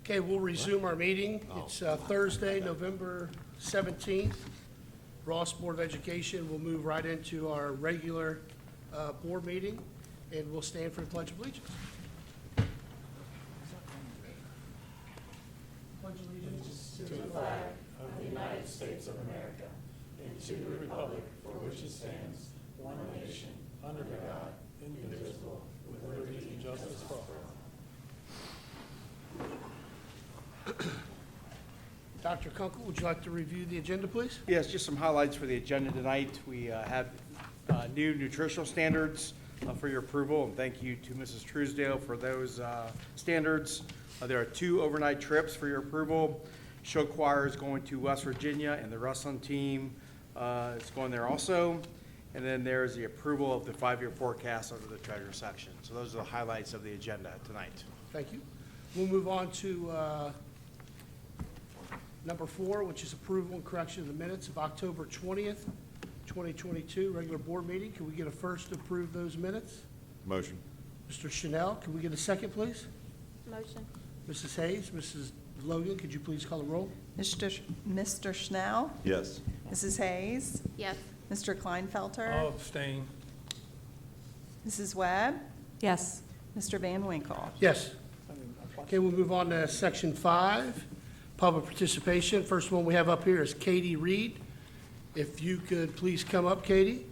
Okay, we'll resume our meeting. It's Thursday, November 17th. Ross Board of Education will move right into our regular board meeting, and we'll stand for the Pledge of Allegiance. Pledge allegiance to the flag of the United States of America and to the republic for which it stands, one nation, under God, indivisible, with liberty and justice for all. Dr. Kunkel, would you like to review the agenda, please? Yes, just some highlights for the agenda tonight. We have new nutritional standards for your approval, and thank you to Mrs. Truesdale for those standards. There are 2 overnight trips for your approval. Show choir is going to West Virginia, and the wrestling team is going there also. And then there's the approval of the 5-year forecast under the treasurer section. So those are the highlights of the agenda tonight. Thank you. We'll move on to number 4, which is approval and correction of the minutes of October 20th, 2022, regular board meeting. Can we get a first to approve those minutes? Motion. Mr. Chanel, can we get a second, please? Motion. Mrs. Hayes, Mrs. Logan, could you please call the roll? Mr. Schnell? Yes. Mrs. Hayes? Yes. Mr. Kleinfelter? I'll abstain. Mrs. Webb? Yes. Mr. Van Winkle? Yes. Okay, we'll move on to section 5, public participation. First one we have up here is Katie Reed. If you could please come up, Katie.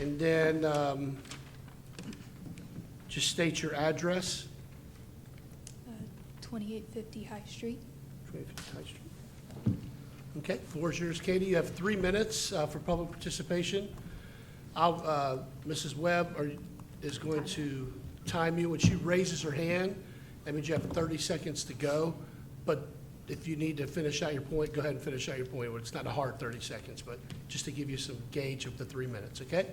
And then just state your address. 2850 High Street. 25th High Street. Okay, floor is yours, Katie. You have 3 minutes for public participation. Mrs. Webb is going to time you. When she raises her hand, that means you have 30 seconds to go. But if you need to finish out your point, go ahead and finish out your point. It's not a hard 30 seconds, but just to give you some gauge of the 3 minutes, okay?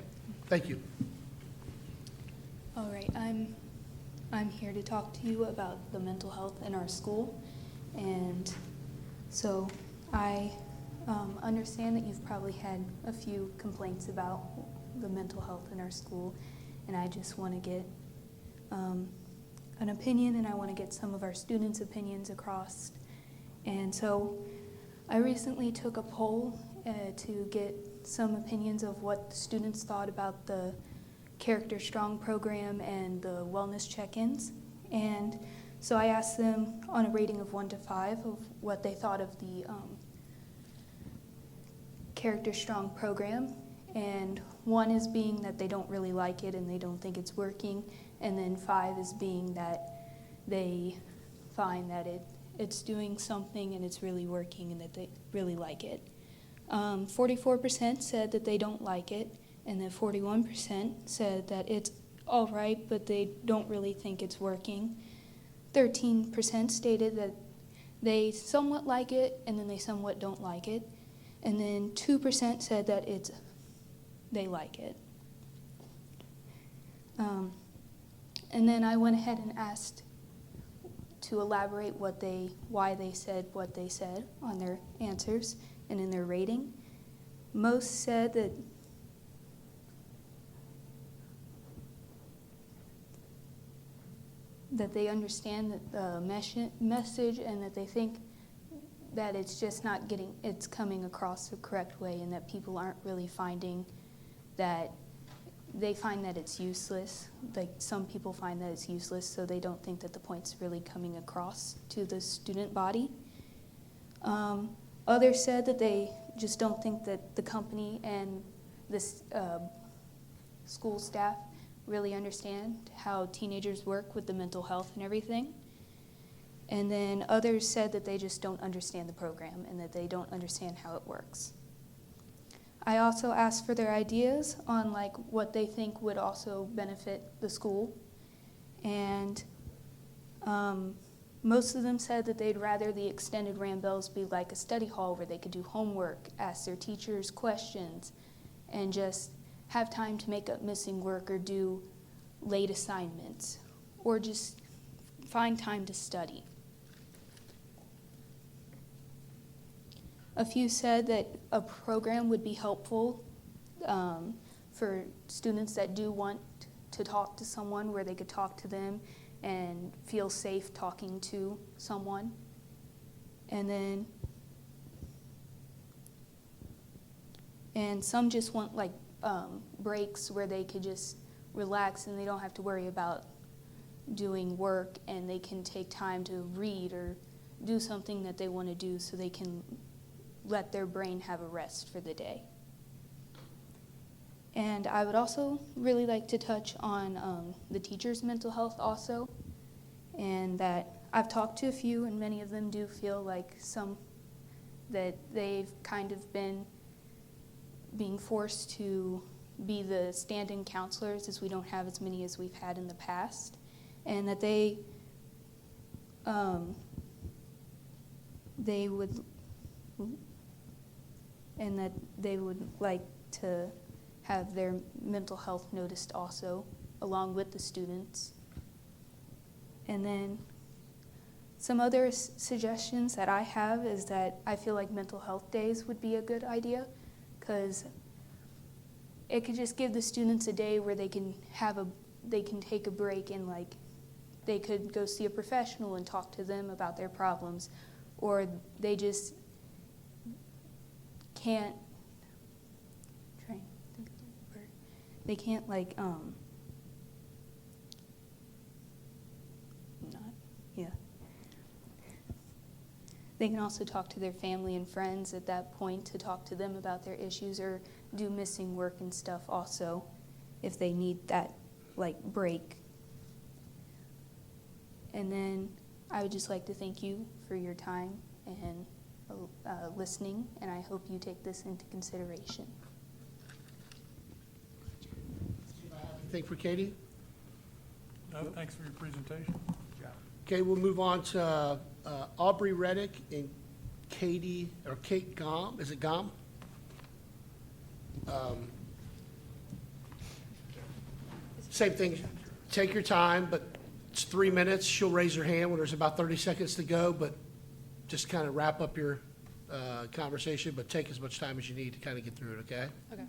Thank you. All right, I'm here to talk to you about the mental health in our school. And so I understand that you've probably had a few complaints about the mental health in our school, and I just want to get an opinion, and I want to get some of our students' opinions across. And so I recently took a poll to get some opinions of what the students thought about the Character Strong program and the wellness check-ins. And so I asked them on a rating of 1 to 5 of what they thought of the Character Strong program. And 1 is being that they don't really like it and they don't think it's working. And then 5 is being that they find that it's doing something and it's really working and that they really like it. 44% said that they don't like it, and then 41% said that it's all right, but they don't really think it's working. 13% stated that they somewhat like it, and then they somewhat don't like it. And then 2% said that they like it. And then I went ahead and asked to elaborate why they said what they said on their answers and in their rating. Most said that they understand the message and that they think that it's just it's coming across the correct way, and that people aren't really finding that, they find that it's useless. Like, some people find that it's useless, so they don't think that the point's really coming across to the student body. Others said that they just don't think that the company and this school staff really understand how teenagers work with the mental health and everything. And then others said that they just don't understand the program and that they don't understand how it works. I also asked for their ideas on what they think would also benefit the school. And most of them said that they'd rather the extended Rambells be like a study hall where they could do homework, ask their teachers questions, and just have time to make up missing work or do late assignments, or just find time to study. A few said that a program would be helpful for students that do want to talk to someone, where they could talk to them and feel safe talking to someone. And some just want like breaks where they could just relax and they don't have to worry about doing work, and they can take time to read or do something that they want to do so they can let their brain have a rest for the day. And I would also really like to touch on the teachers' mental health also, and that I've talked to a few, and many of them do feel like that they've kind of been being forced to be the stand-in counselors, as we don't have as many as we've had in the past, and that they would like to have their mental health noticed also, along with the students. And then some other suggestions that I have is that I feel like mental health days would be a good idea, because it could just give the students a day where they can take a break, and like they could go see a professional and talk to them about their problems, or they just can't they can't they can also talk to their family and friends at that point to talk to them about their issues, or do missing work and stuff also if they need that break. And then I would just like to thank you for your time and listening, and I hope you take this into consideration. Anything for Katie? No, thanks for your presentation. Okay, we'll move on to Aubrey Reddick and Kate Gom. Is it Gom? Same thing. Take your time, but it's 3 minutes. She'll raise her hand when there's about 30 seconds to go, but just kind of wrap up your conversation, but take as much time as you need to kind of get through it, okay? Okay.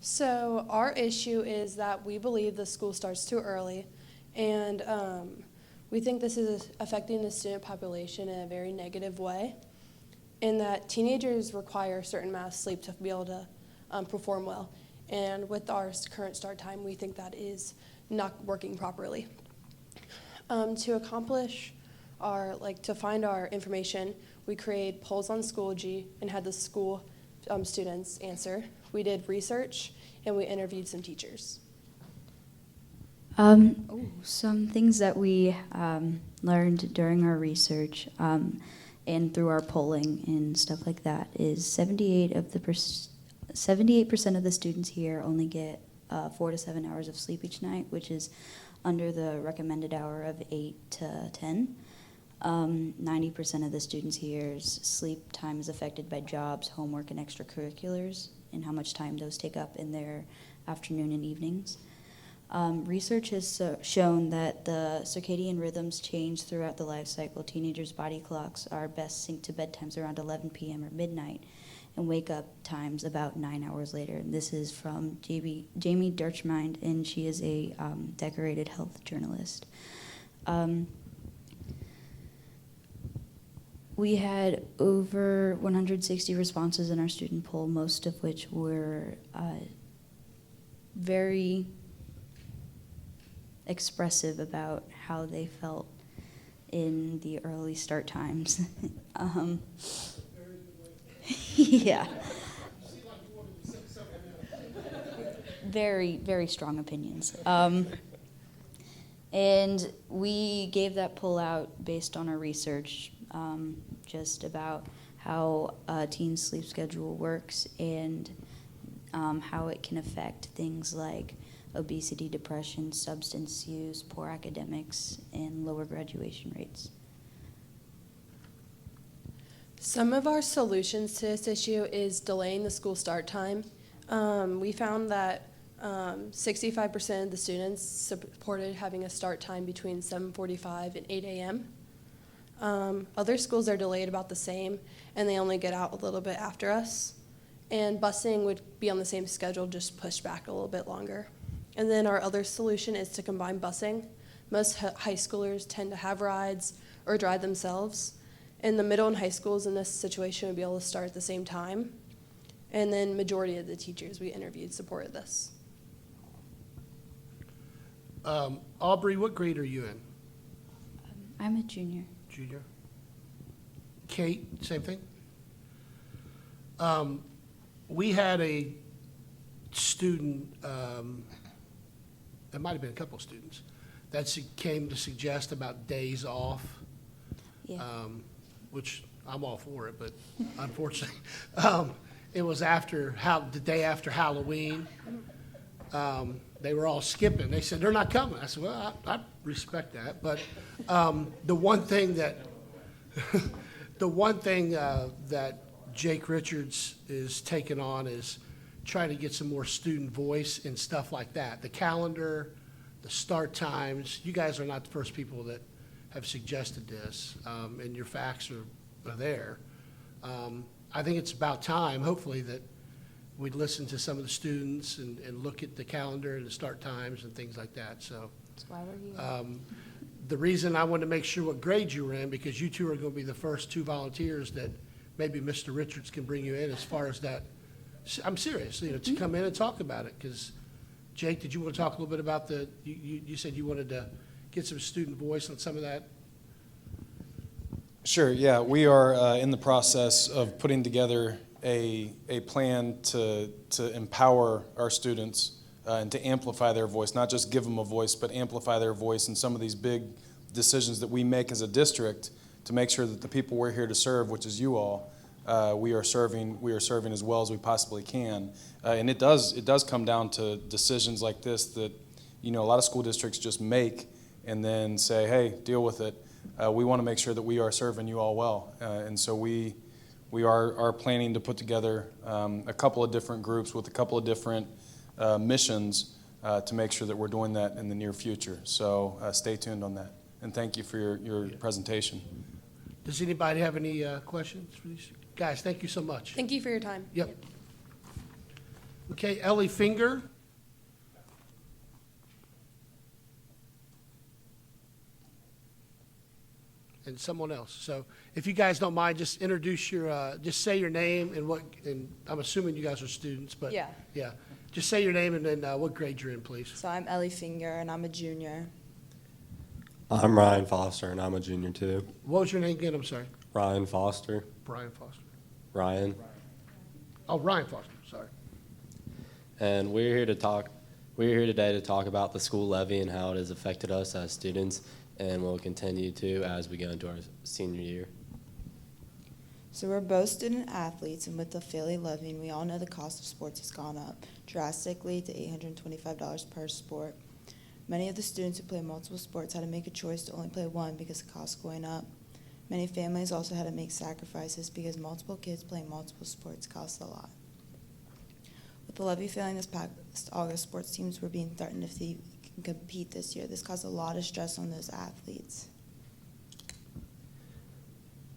So our issue is that we believe the school starts too early, and we think this is affecting the student population in a very negative way, in that teenagers require a certain amount of sleep to be able to perform well. And with our current start time, we think that is not working properly. To accomplish to find our information, we created polls on Schoology and had the school students answer. We did research, and we interviewed some teachers. Some things that we learned during our research and through our polling and stuff like that is 78% of the students here only get 4 to 7 hours of sleep each night, which is under the recommended hour of 8 to 10. 90% of the students here's sleep time is affected by jobs, homework, and extracurriculars, and how much time those take up in their afternoon and evenings. Research has shown that the circadian rhythms change throughout the life cycle. Teenagers' body clocks are best synced to bedtimes around 11 p.m. or midnight, and wake up times about 9 hours later. And this is from Jamie Dirchmind, and she is a decorated health journalist. We had over 160 responses in our student poll, most of which were very expressive about how they felt in the early start times. Yeah. Very, very strong opinions. And we gave that poll out based on our research, just about how a teen's sleep schedule works and how it can affect things like obesity, depression, substance use, poor academics, and lower graduation rates. Some of our solutions to this issue is delaying the school start time. We found that 65% of the students supported having a start time between 7:45 and 8 a.m. Other schools are delayed about the same, and they only get out a little bit after us. And busing would be on the same schedule, just pushed back a little bit longer. And then our other solution is to combine busing. Most high schoolers tend to have rides or drive themselves. And the middle and high schools in this situation would be able to start at the same time. And then majority of the teachers we interviewed supported this. Aubrey, what grade are you in? I'm a junior. Junior? Kate, same thing? We had a student, it might have been a couple of students, that came to suggest about days off, Yeah. which I'm all for it, but unfortunately, it was the day after Halloween. They were all skipping. They said, they're not coming. I said, well, I respect that. But the one thing that that Jake Richards is taking on is trying to get some more student voice and stuff like that. The calendar, the start times. You guys are not the first people that have suggested this, and your facts are there. I think it's about time, hopefully, that we'd listen to some of the students and look at the calendar and the start times and things like that. So That's why we're here. the reason I wanted to make sure what grade you were in, because you two are going to be the first two volunteers that maybe Mr. Richards can bring you in as far as that. I'm serious, to come in and talk about it, because Jake, did you want to talk a little bit about you said you wanted to get some student voice on some of that? Sure, yeah. We are in the process of putting together a plan to empower our students and to amplify their voice, not just give them a voice, but amplify their voice in some of these big decisions that we make as a district to make sure that the people we're here to serve, which is you all, we are serving as well as we possibly can. And it does come down to decisions like this that, a lot of school districts just make and then say, hey, deal with it. We want to make sure that we are serving you all well. And so we are planning to put together a couple of different groups with a couple of different missions to make sure that we're doing that in the near future. So stay tuned on that. And thank you for your presentation. Does anybody have any questions for these guys? Thank you so much. Thank you for your time. Yep. Okay, Ellie Finger. And someone else. So if you guys don't mind, just introduce just say your name and I'm assuming you guys are students, but. Yeah. Yeah. Just say your name and then what grade you're in, please. So I'm Ellie Finger, and I'm a junior. I'm Ryan Foster, and I'm a junior too. What was your name again? I'm sorry. Ryan Foster. Brian Foster. Ryan. Oh, Ryan Foster, sorry. And we're here today to talk about the school levy and how it has affected us as students, and will continue to as we go into our senior year. So we're both student athletes, and with the Philly levying, we all know the cost of sports has gone up drastically to $825 per sport. Many of the students who play multiple sports had to make a choice to only play one because the cost going up. Many families also had to make sacrifices because multiple kids playing multiple sports costs a lot. With the levy failing this past August, sports teams were being threatened if they can compete this year. This caused a lot of stress on those athletes.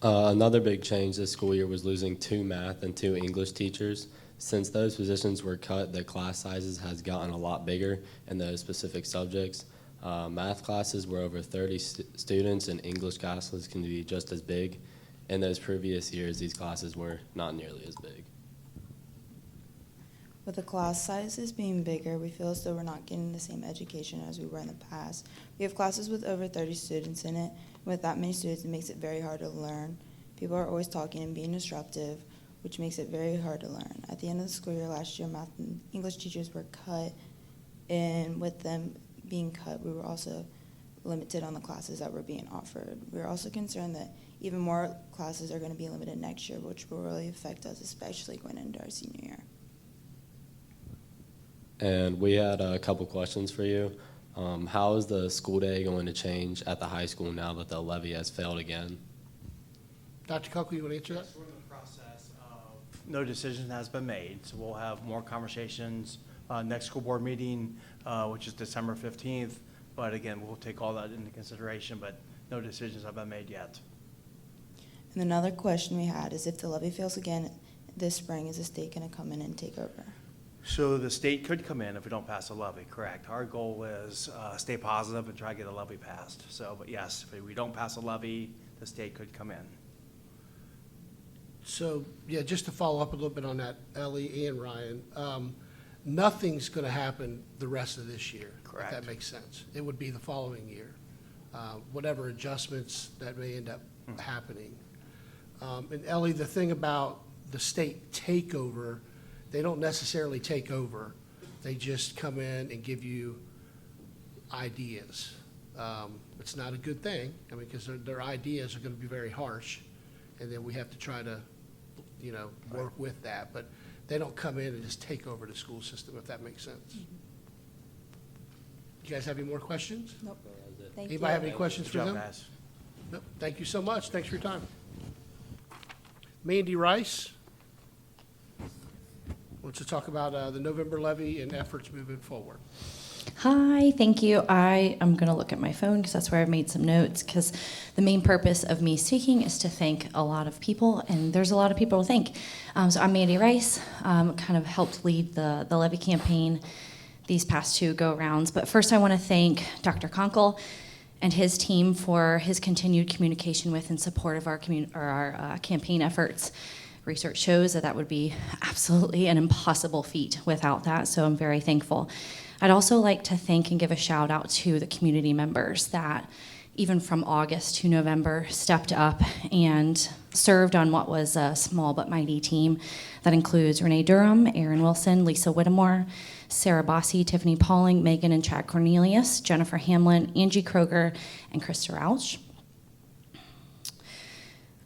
Another big change this school year was losing 2 math and 2 English teachers. Since those positions were cut, the class sizes has gotten a lot bigger in those specific subjects. Math classes were over 30 students, and English classes can be just as big. In those previous years, these classes were not nearly as big. With the class sizes being bigger, we feel as though we're not getting the same education as we were in the past. We have classes with over 30 students in it, and with that many students, it makes it very hard to learn. People are always talking and being disruptive, which makes it very hard to learn. At the end of the school year last year, math and English teachers were cut, and with them being cut, we were also limited on the classes that were being offered. We are also concerned that even more classes are going to be limited next year, which will really affect us, especially going into our senior year. And we had a couple questions for you. How is the school day going to change at the high school now that the levy has failed again? Dr. Kunkel, you want to answer that? We're in the process of, no decision has been made, so we'll have more conversations next school board meeting, which is December 15th. But again, we'll take all that into consideration, but no decisions have been made yet. And another question we had is if the levy fails again this spring, is the state going to come in and take over? So the state could come in if we don't pass a levy, correct? Our goal is stay positive and try to get a levy passed. So, but yes, if we don't pass a levy, the state could come in. So, yeah, just to follow up a little bit on that, Ellie and Ryan, nothing's going to happen the rest of this year. Correct. If that makes sense. It would be the following year, whatever adjustments that may end up happening. And Ellie, the thing about the state takeover, they don't necessarily take over. They just come in and give you ideas. It's not a good thing, I mean, because their ideas are going to be very harsh, and then we have to try to, you know, work with that. But they don't come in and just take over the school system, if that makes sense. You guys have any more questions? Nope. Thank you. Anybody have any questions Good for job, them? guys. Nope. Thank you so much. Thanks for your time. Mandy Rice wants to talk about the November levy and efforts moving forward. Hi, thank you. I am going to look at my phone because that's where I've made some notes, because the main purpose of me speaking is to thank a lot of people, and there's a lot of people to thank. So I'm Mandy Rice, kind of helped lead the levy campaign these past two go-rounds. But first I want to thank Dr. Conkle and his team for his continued communication with and support of our campaign efforts. Research shows that would be absolutely an impossible feat without that, so I'm very thankful. I'd also like to thank and give a shout out to the community members that even from August to November stepped up and served on what was a small but mighty team that includes Renee Durham, Erin Wilson, Lisa Whittemore, Sarah Bossi, Tiffany Pauling, Megan and Chad Cornelius, Jennifer Hamlin, Angie Kroger, and Krista Rauch.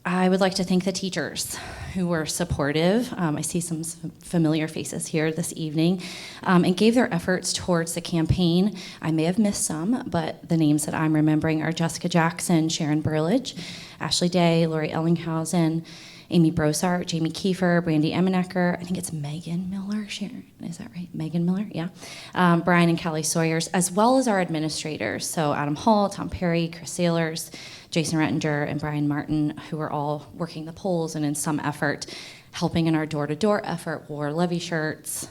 I would like to thank the teachers who were supportive. I see some familiar faces here this evening, and gave their efforts towards the campaign. I may have missed some, but the names that I'm remembering are Jessica Jackson, Sharon Burlage, Ashley Day, Lori Ellinghausen, Amy Brosart, Jamie Kiefer, Brandy Emmenecker, I think it's Megan Miller, Sharon, is that right? Megan Miller, yeah. Brian and Kelly Sawyers, as well as our administrators, so Adam Hall, Tom Perry, Chris Sailors, Jason Rettinger, and Brian Martin, who are all working the polls and in some effort helping in our door-to-door effort, wore levy shirts,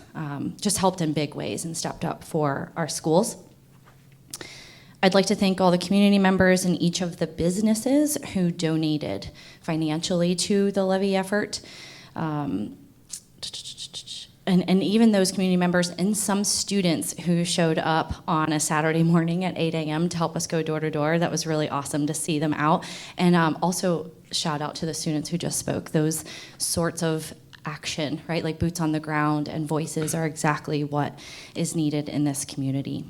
just helped in big ways and stepped up for our schools. I'd like to thank all the community members and each of the businesses who donated financially to the levy effort. And even those community members and some students who showed up on a Saturday morning at 8 a.m. to help us go door to door. That was really awesome to see them out. And also shout out to the students who just spoke. Those sorts of action, right, like boots on the ground and voices are exactly what is needed in this community.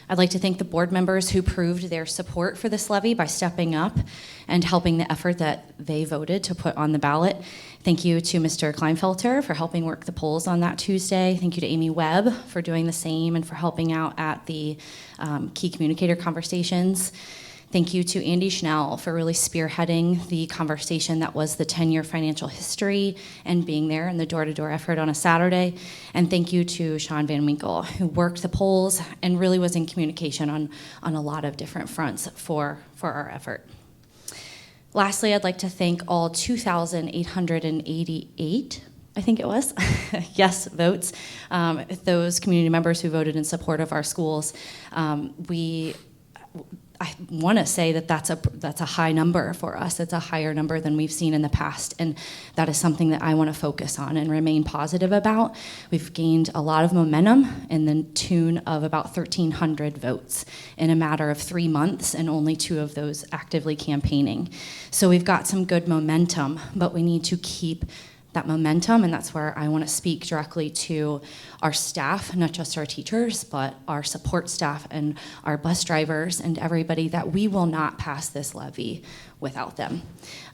I'd like to thank the board members who proved their support for this levy by stepping up and helping the effort that they voted to put on the ballot. Thank you to Mr. Kleinfelter for helping work the polls on that Tuesday. Thank you to Amy Webb for doing the same and for helping out at the key communicator conversations. Thank you to Andy Schnell for really spearheading the conversation that was the 10-year financial history and being there in the door-to-door effort on a Saturday. And thank you to Sean Van Winkle, who worked the polls and really was in communication on a lot of different fronts for our effort. Lastly, I'd like to thank all 2,888, I think it was, yes votes, those community members who voted in support of our schools. I want to say that that's a high number for us. It's a higher number than we've seen in the past, and that is something that I want to focus on and remain positive about. We've gained a lot of momentum in the tune of about 1,300 votes in a matter of 3 months, and only 2 of those actively campaigning. So we've got some good momentum, but we need to keep that momentum, and that's where I want to speak directly to our staff, not just our teachers, but our support staff and our bus drivers and everybody, that we will not pass this levy without them.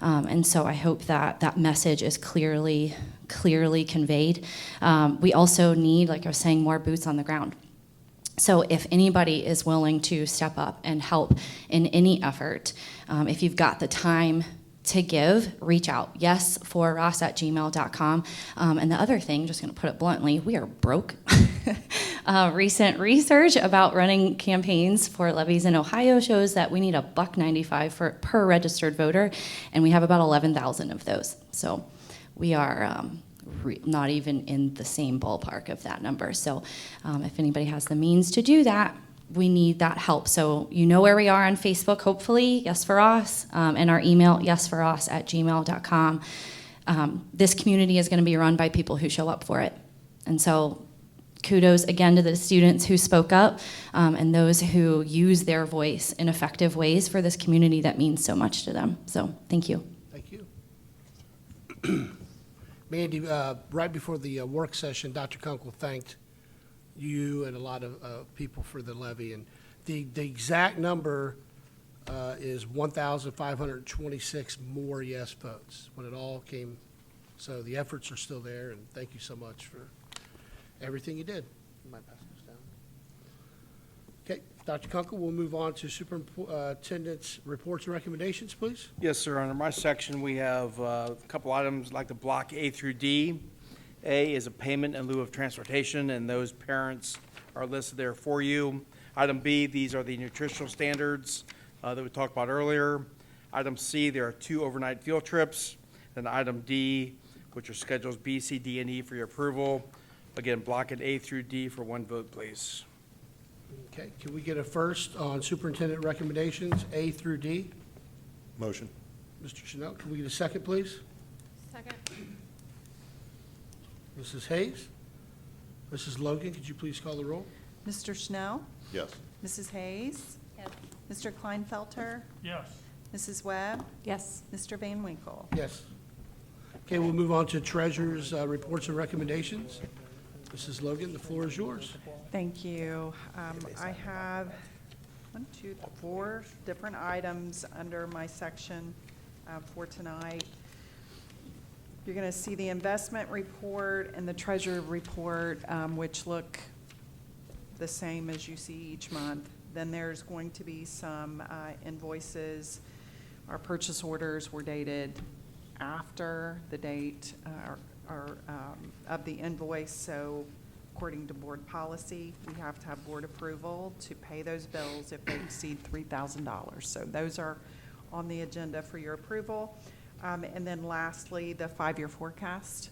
And so I hope that that message is clearly conveyed. We also need, like I was saying, more boots on the ground. So if anybody is willing to step up and help in any effort, if you've got the time to give, reach out. yes4ross@gmail.com. And the other thing, just going to put it bluntly, we are broke. Recent research about running campaigns for levies in Ohio shows that we need $1.95 per registered voter, and we have about 11,000 of those. So we are not even in the same ballpark of that number. So if anybody has the means to do that, we need that help. So you know where we are on Facebook, hopefully, Yes for Us, and our email, yesforus@gmail.com. This community is going to be run by people who show up for it. And so kudos again to the students who spoke up and those who use their voice in effective ways for this community that means so much to them. So thank you. Thank you. Mandy, right before the work session, Dr. Kunkel thanked you and a lot of people for the levy. And the exact number is 1,526 more yes votes when it all came. So the efforts are still there, and thank you so much for everything you did. You might pass this down. Okay, Dr. Kunkel, we'll move on to superintendent's reports and recommendations, please. Yes, sir. Under my section, we have a couple items like the block A through D. A is a payment in lieu of transportation, and those parents are listed there for you. Item B, these are the nutritional standards that we talked about earlier. Item C, there are 2 overnight field trips. Then item D, which are schedules B, C, D, and E for your approval. Again, block it A through D for 1 vote, please. Okay, can we get a first on superintendent recommendations, A through D? Motion. Mr. Chanel, can we get a second, please? Second. Mrs. Hayes? Mrs. Logan, could you please call the roll? Mr. Schnell? Yes. Mrs. Hayes? Yes. Mr. Kleinfelter? Yes. Mrs. Webb? Yes. Mr. Van Winkle? Yes. Okay, we'll move on to treasurer's reports and recommendations. Mrs. Logan, the floor is yours. Thank you. I have 4 different items under my section for tonight. You're going to see the investment report and the treasurer report, which look the same as you see each month. Then there's going to be some invoices. Our purchase orders were dated after the date of the invoice, so according to board policy, we have to have board approval to pay those bills if they exceed $3,000. So those are on the agenda for your approval. And then lastly, the 5-year forecast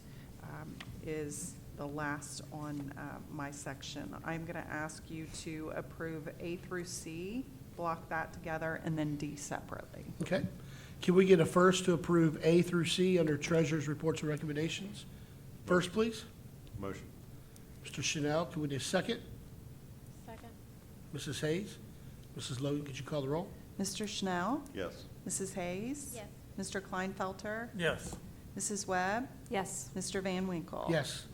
is the last on my section. I'm going to ask you to approve A through C, block that together, and then D separately. Okay. Can we get a first to approve A through C under treasurer's reports and recommendations? First, please. Motion. Mr. Chanel, can we get a second? Second. Mrs. Hayes? Mrs. Logan, could you call the roll? Mr. Schnell? Yes. Mrs. Hayes? Yes. Mr. Kleinfelter? Yes. Mrs. Webb? Yes. Mr. Van Winkle? Yes.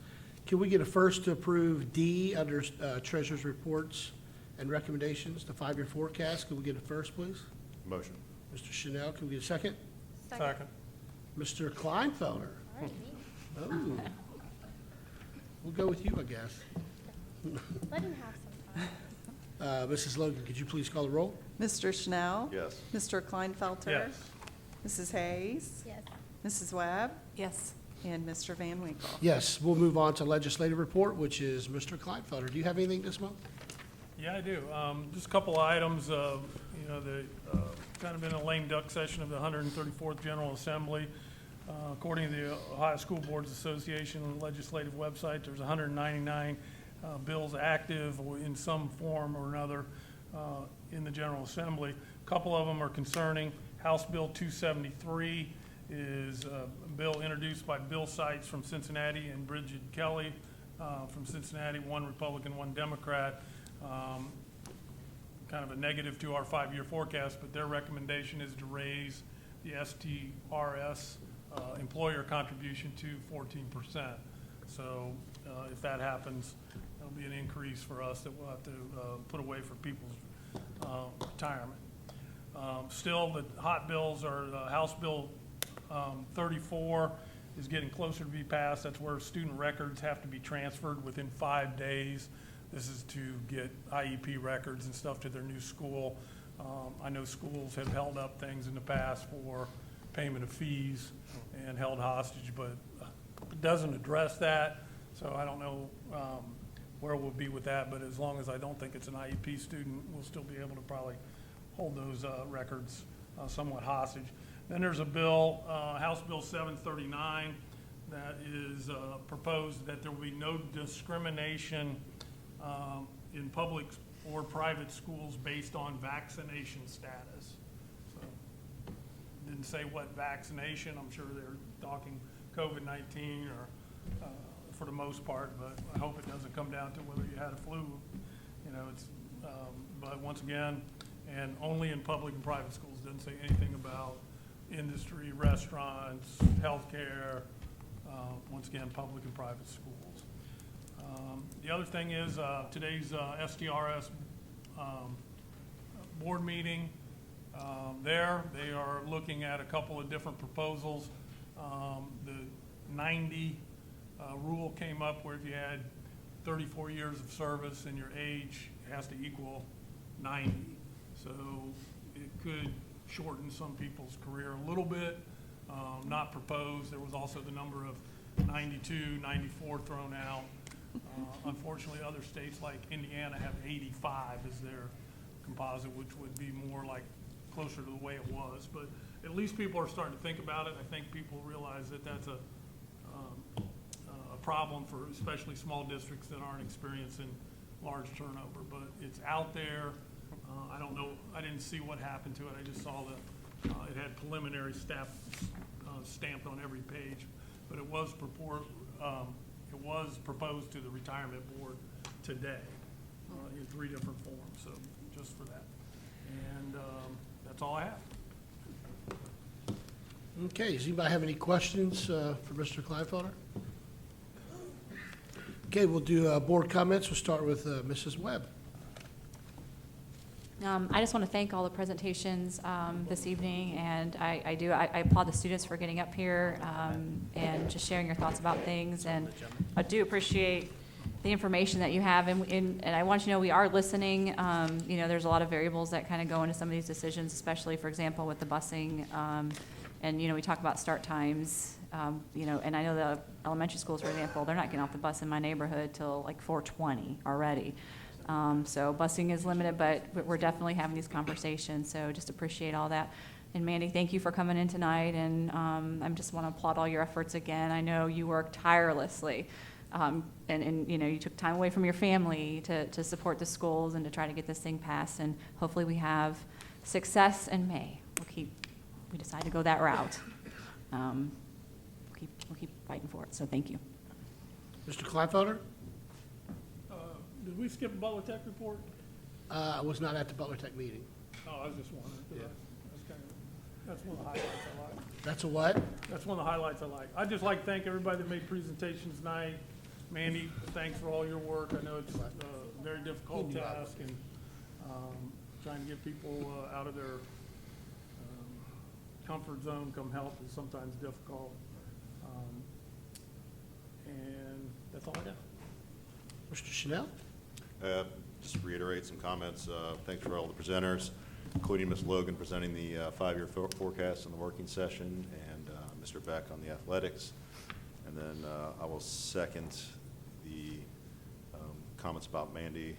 Can we get a first to approve D under treasurer's reports and recommendations, the 5-year forecast? Can we get a first, please? Motion. Mr. Chanel, can we get a second? Second. Mr. Kleinfelder? Oh. We'll go with you, I guess. Let him have some fun. Mrs. Logan, could you please call the roll? Mr. Schnell? Yes. Mr. Kleinfelter? Yes. Mrs. Hayes? Yes. Mrs. Webb? Yes. And Mr. Van Winkle? Yes, we'll move on to legislative report, which is Mr. Kleinfelder. Do you have anything this month? Yeah, I do. Just a couple of items, the kind of been a lame duck session of the 134th General Assembly. According to the Ohio School Boards Association legislative website, there's 199 bills active in some form or another in the General Assembly. A couple of them are concerning. House Bill 273 is a bill introduced by Bill Seitz from Cincinnati and Bridget Kelly from Cincinnati, one Republican, one Democrat. Kind of a negative to our 5-year forecast, but their recommendation is to raise the STRS employer contribution to 14%. So if that happens, that'll be an increase for us that we'll have to put away for people's retirement. Still, the hot bills are House Bill 34 is getting closer to be passed. That's where student records have to be transferred within 5 days. This is to get IEP records and stuff to their new school. I know schools have held up things in the past for payment of fees and held hostage, but it doesn't address that. So I don't know where we'll be with that, but as long as I don't think it's an IEP student, we'll still be able to probably hold those records somewhat hostage. Then there's a bill, House Bill 739, that is proposed that there will be no discrimination in public or private schools based on vaccination status. So, didn't say what vaccination. I'm sure they're talking COVID-19 or for the most part, but I hope it doesn't come down to whether you had a flu. You know, it's, but once again, and only in public and private schools, doesn't say anything about industry, restaurants, healthcare, once again, public and private schools. The other thing is today's STRS board meeting. They are looking at a couple of different proposals. The 90 rule came up where if you had 34 years of service and your age has to equal 90. So it could shorten some people's career a little bit. Not proposed. There was also the number of 92, 94 thrown out. Unfortunately, other states like Indiana have 85 as their composite, which would be more like closer to the way it was. But at least people are starting to think about it. I think people realize that that's a problem for especially small districts that aren't experiencing large turnover. But it's out there. I don't know. I didn't see what happened to it. I just saw that it had preliminary staff stamped on every page. But it was proposed to the retirement board today in 3 different forms. So just for that. And that's all I have. Okay, does anybody have any questions for Mr. Kleinfelder? Okay, we'll do board comments. We'll start with Mrs. Webb. I just want to thank all the presentations this evening, and I applaud the students for getting up here and just sharing your thoughts about things. And I do appreciate the information that you have, and I want you to know we are listening. You know, there's a lot of variables that kind of go into some of these decisions, especially, for example, with the busing. And, you know, we talk about start times, you know, and I know the elementary schools, for example, they're not getting off the bus in my neighborhood till like 4:20 already. So busing is limited, but we're definitely having these conversations, so just appreciate all that. And Mandy, thank you for coming in tonight, and I just want to applaud all your efforts again. I know you work tirelessly, and you know, you took time away from your family to support the schools and to try to get this thing passed, and hopefully we have success in May. We decide to go that route. We'll keep fighting for it, so thank you. Mr. Kleinfelder? Did we skip a Butler Tech report? I was not at the Butler Tech meeting. Oh, I was just wondering. 'Cause Yeah. that's one of the highlights I like. That's a what? That's one of the highlights I like. I'd just like to thank everybody that made presentations tonight. Mandy, thanks for all your work. I know it's a very difficult task, and trying to get people out of their comfort zone come help is sometimes difficult. And that's all I got. Mr. Chanel? Just reiterate some comments. Thanks for all the presenters, including Ms. Logan presenting the 5-year forecast in the working session, and Mr. Beck on the athletics. And then I will second the comments about Mandy.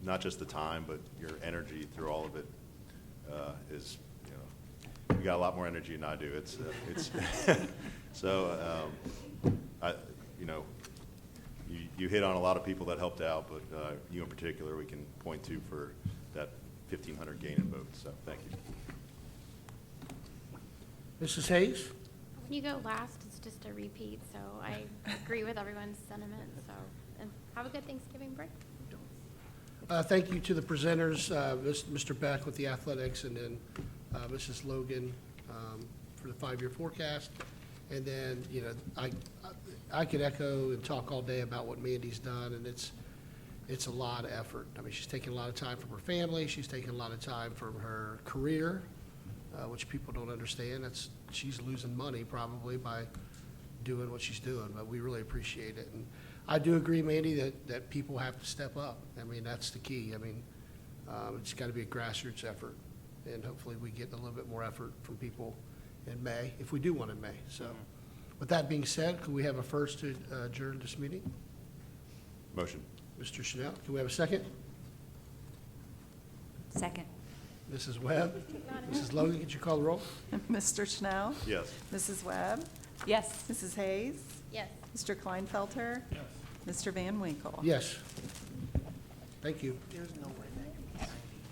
Not just the time, but your energy through all of it is, you know, you got a lot more energy than I do. It's so you know, you hit on a lot of people that helped out, but you in particular we can point to for that 1,500 gain in votes. So thank you. Mrs. Hayes? When you go last, it's just a repeat, so I agree with everyone's sentiment. So, and have a good Thanksgiving break. Thank you to the presenters, Mr. Beck with the athletics, and then Mrs. Logan for the 5-year forecast. And then, you know, I could echo and talk all day about what Mandy's done, and it's a lot of effort. I mean, she's taking a lot of time from her family. She's taking a lot of time from her career, which people don't understand. She's losing money probably by doing what she's doing, but we really appreciate it. And I do agree, Mandy, that people have to step up. I mean, that's the key. I mean, it's got to be a grassroots effort, and hopefully we get a little bit more effort from people in May, if we do one in May. So with that being said, could we have a first to adjourn this meeting? Motion. Mr. Chanel, can we have a second? Second. Mrs. Webb? Mrs. Logan, could you call the roll? Mr. Schnell? Yes. Mrs. Webb? Yes. Mrs. Hayes? Yes. Mr. Kleinfelter? Yes. Mr. Van Winkle? Yes. Thank you. There's no way.